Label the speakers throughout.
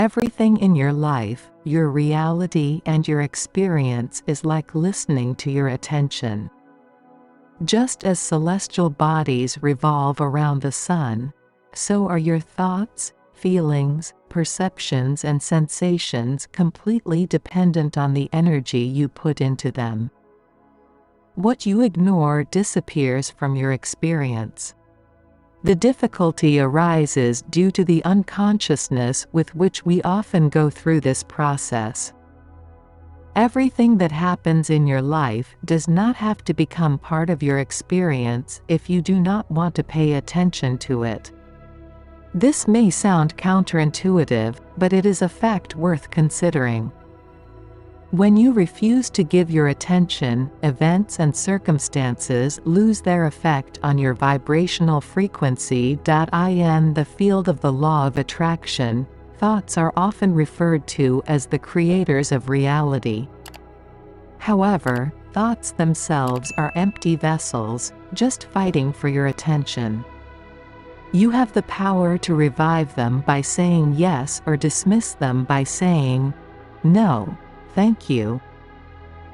Speaker 1: Everything in your life, your reality and your experience is like listening to your attention. Just as celestial bodies revolve around the sun, so are your thoughts, feelings, perceptions and sensations completely dependent on the energy you put into them. What you ignore disappears from your experience. The difficulty arises due to the unconsciousness with which we often go through this process. Everything that happens in your life does not have to become part of your experience if you do not want to pay attention to it. This may sound counterintuitive, but it is a fact worth considering. When you refuse to give your attention, events and circumstances lose their effect on your vibrational frequency. In the field of the law of attraction, thoughts are often referred to as the creators of reality. However, thoughts themselves are empty vessels, just fighting for your attention. You have the power to revive them by saying yes or dismiss them by saying, "No, thank you."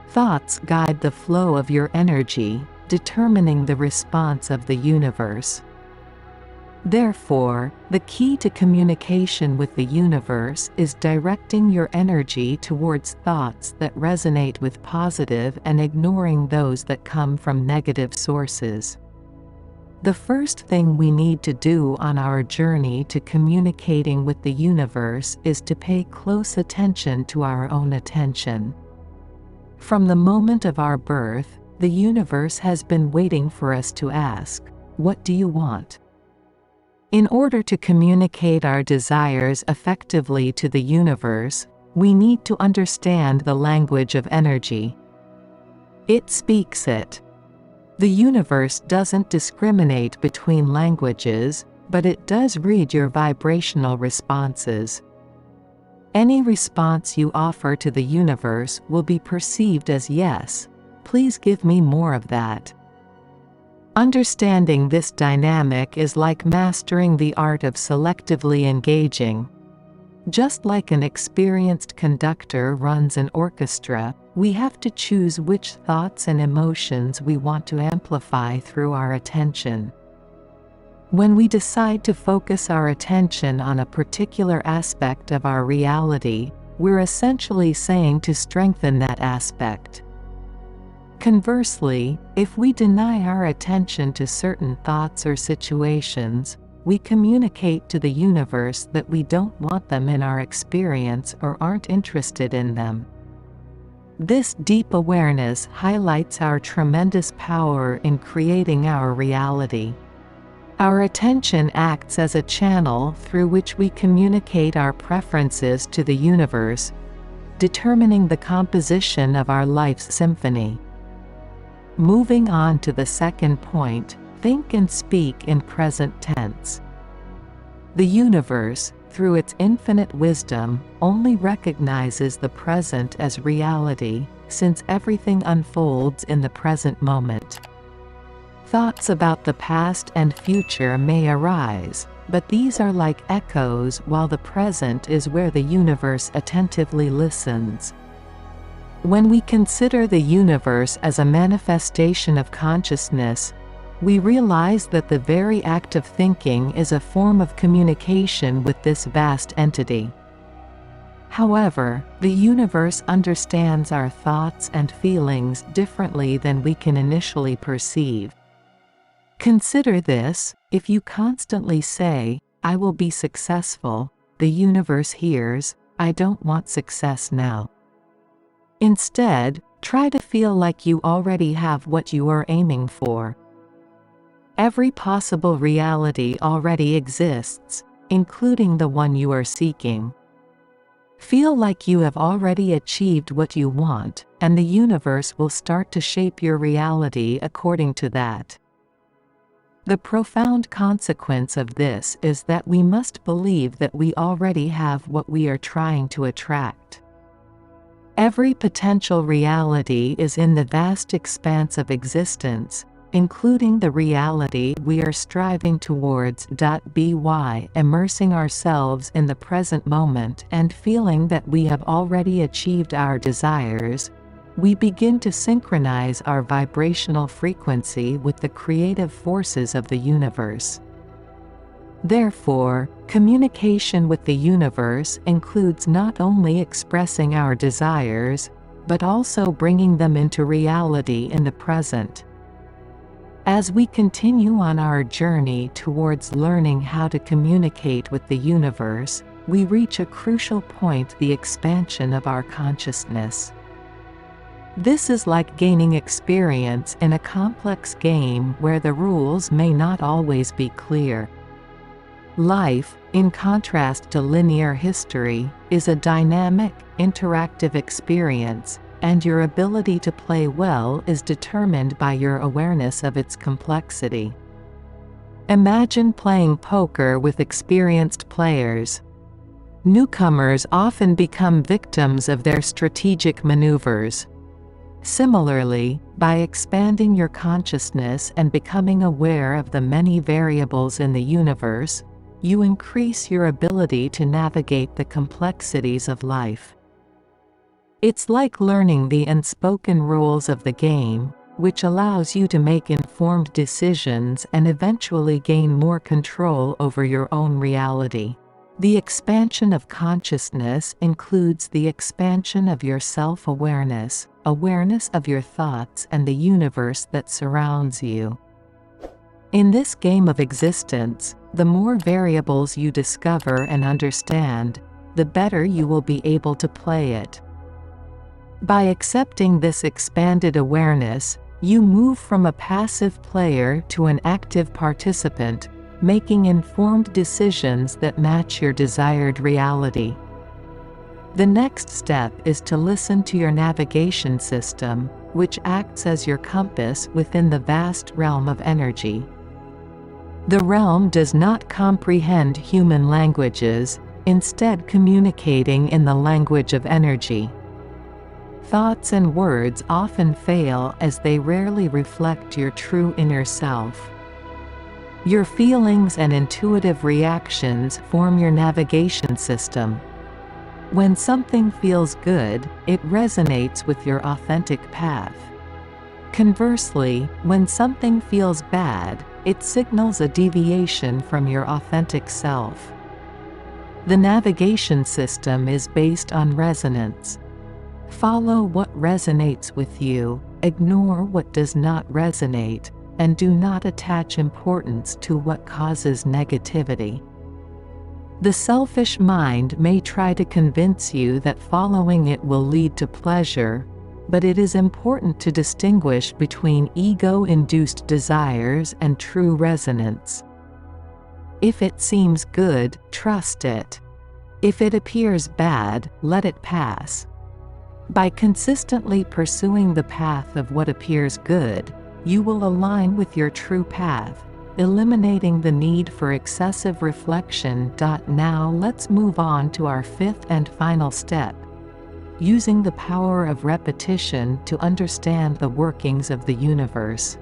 Speaker 1: Thoughts guide the flow of your energy, determining the response of the universe. Therefore, the key to communication with the universe is directing your energy towards thoughts that resonate with positive and ignoring those that come from negative sources. The first thing we need to do on our journey to communicating with the universe is to pay close attention to our own attention. From the moment of our birth, the universe has been waiting for us to ask, "What do you want?" In order to communicate our desires effectively to the universe, we need to understand the language of energy. It speaks it. The universe doesn't discriminate between languages, but it does read your vibrational responses. Any response you offer to the universe will be perceived as yes, please give me more of that. Understanding this dynamic is like mastering the art of selectively engaging. Just like an experienced conductor runs an orchestra, we have to choose which thoughts and emotions we want to amplify through our attention. When we decide to focus our attention on a particular aspect of our reality, we're essentially saying to strengthen that aspect. Conversely, if we deny our attention to certain thoughts or situations, we communicate to the universe that we don't want them in our experience or aren't interested in them. This deep awareness highlights our tremendous power in creating our reality. Our attention acts as a channel through which we communicate our preferences to the universe, determining the composition of our life's symphony. Moving on to the second point, think and speak in present tense. The universe, through its infinite wisdom, only recognizes the present as reality, since everything unfolds in the present moment. Thoughts about the past and future may arise, but these are like echoes while the present is where the universe attentively listens. When we consider the universe as a manifestation of consciousness, we realize that the very act of thinking is a form of communication with this vast entity. However, the universe understands our thoughts and feelings differently than we can initially perceive. Consider this: if you constantly say, "I will be successful," the universe hears, "I don't want success now." Instead, try to feel like you already have what you are aiming for. Every possible reality already exists, including the one you are seeking. Feel like you have already achieved what you want, and the universe will start to shape your reality according to that. The profound consequence of this is that we must believe that we already have what we are trying to attract. Every potential reality is in the vast expanse of existence, including the reality we are striving towards. By immersing ourselves in the present moment and feeling that we have already achieved our desires, we begin to synchronize our vibrational frequency with the creative forces of the universe. Therefore, communication with the universe includes not only expressing our desires, but also bringing them into reality in the present. As we continue on our journey towards learning how to communicate with the universe, we reach a crucial point: the expansion of our consciousness. This is like gaining experience in a complex game where the rules may not always be clear. Life, in contrast to linear history, is a dynamic, interactive experience, and your ability to play well is determined by your awareness of its complexity. Imagine playing poker with experienced players. Newcomers often become victims of their strategic maneuvers. Similarly, by expanding your consciousness and becoming aware of the many variables in the universe, you increase your ability to navigate the complexities of life. It's like learning the unspoken rules of the game, which allows you to make informed decisions and eventually gain more control over your own reality. The expansion of consciousness includes the expansion of your self-awareness, awareness of your thoughts and the universe that surrounds you. In this game of existence, the more variables you discover and understand, the better you will be able to play it. By accepting this expanded awareness, you move from a passive player to an active participant, making informed decisions that match your desired reality. The next step is to listen to your navigation system, which acts as your compass within the vast realm of energy. The realm does not comprehend human languages, instead communicating in the language of energy. Thoughts and words often fail as they rarely reflect your true inner self. Your feelings and intuitive reactions form your navigation system. When something feels good, it resonates with your authentic path. Conversely, when something feels bad, it signals a deviation from your authentic self. The navigation system is based on resonance. Follow what resonates with you, ignore what does not resonate, and do not attach importance to what causes negativity. The selfish mind may try to convince you that following it will lead to pleasure, but it is important to distinguish between ego-induced desires and true resonance. If it seems good, trust it. If it appears bad, let it pass. By consistently pursuing the path of what appears good, you will align with your true path, eliminating the need for excessive reflection. Now let's move on to our fifth and final step: using the power of repetition to understand the workings of the universe.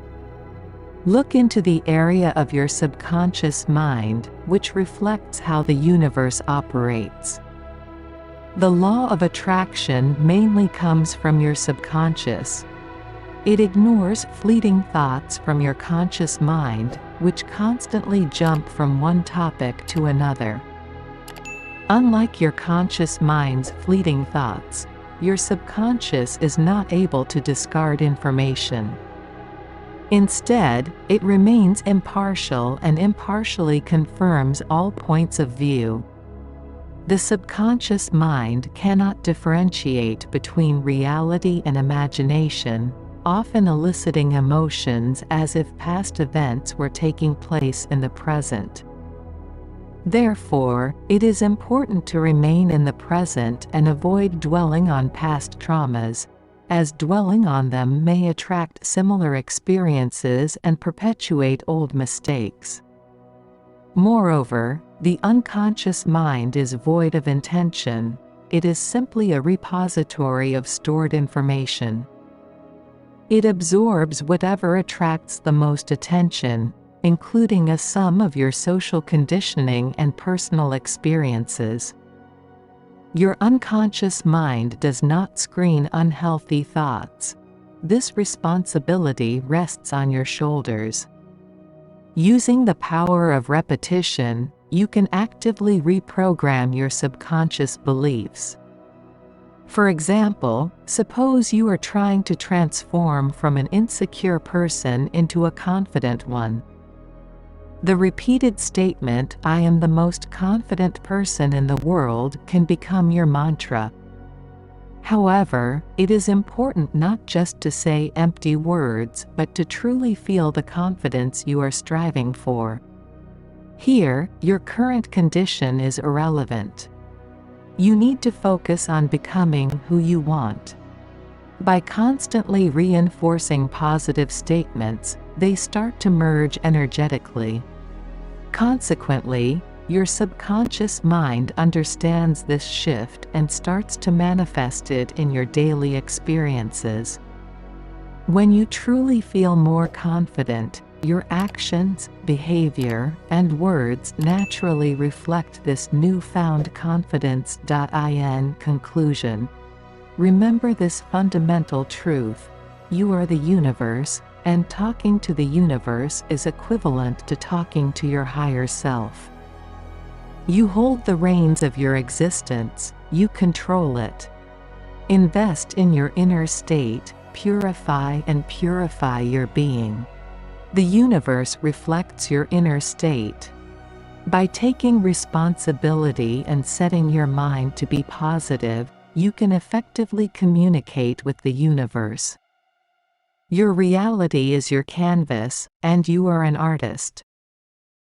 Speaker 1: Look into the area of your subconscious mind, which reflects how the universe operates. The law of attraction mainly comes from your subconscious. It ignores fleeting thoughts from your conscious mind, which constantly jump from one topic to another. Unlike your conscious mind's fleeting thoughts, your subconscious is not able to discard information. Instead, it remains impartial and impartially confirms all points of view. The subconscious mind cannot differentiate between reality and imagination, often eliciting emotions as if past events were taking place in the present. Therefore, it is important to remain in the present and avoid dwelling on past traumas, as dwelling on them may attract similar experiences and perpetuate old mistakes. Moreover, the unconscious mind is void of intention; it is simply a repository of stored information. It absorbs whatever attracts the most attention, including a sum of your social conditioning and personal experiences. Your unconscious mind does not screen unhealthy thoughts. This responsibility rests on your shoulders. Using the power of repetition, you can actively reprogram your subconscious beliefs. For example, suppose you are trying to transform from an insecure person into a confident one. The repeated statement, "I am the most confident person in the world," can become your mantra. However, it is important not just to say empty words, but to truly feel the confidence you are striving for. Here, your current condition is irrelevant. You need to focus on becoming who you want. By constantly reinforcing positive statements, they start to merge energetically. Consequently, your subconscious mind understands this shift and starts to manifest it in your daily experiences. When you truly feel more confident, your actions, behavior, and words naturally reflect this newfound confidence. In conclusion, remember this fundamental truth: you are the universe, and talking to the universe is equivalent to talking to your higher self. You hold the reins of your existence, you control it. Invest in your inner state, purify your being. The universe reflects your inner state. By taking responsibility and setting your mind to be positive, you can effectively communicate with the universe. Your reality is your canvas, and you are an artist.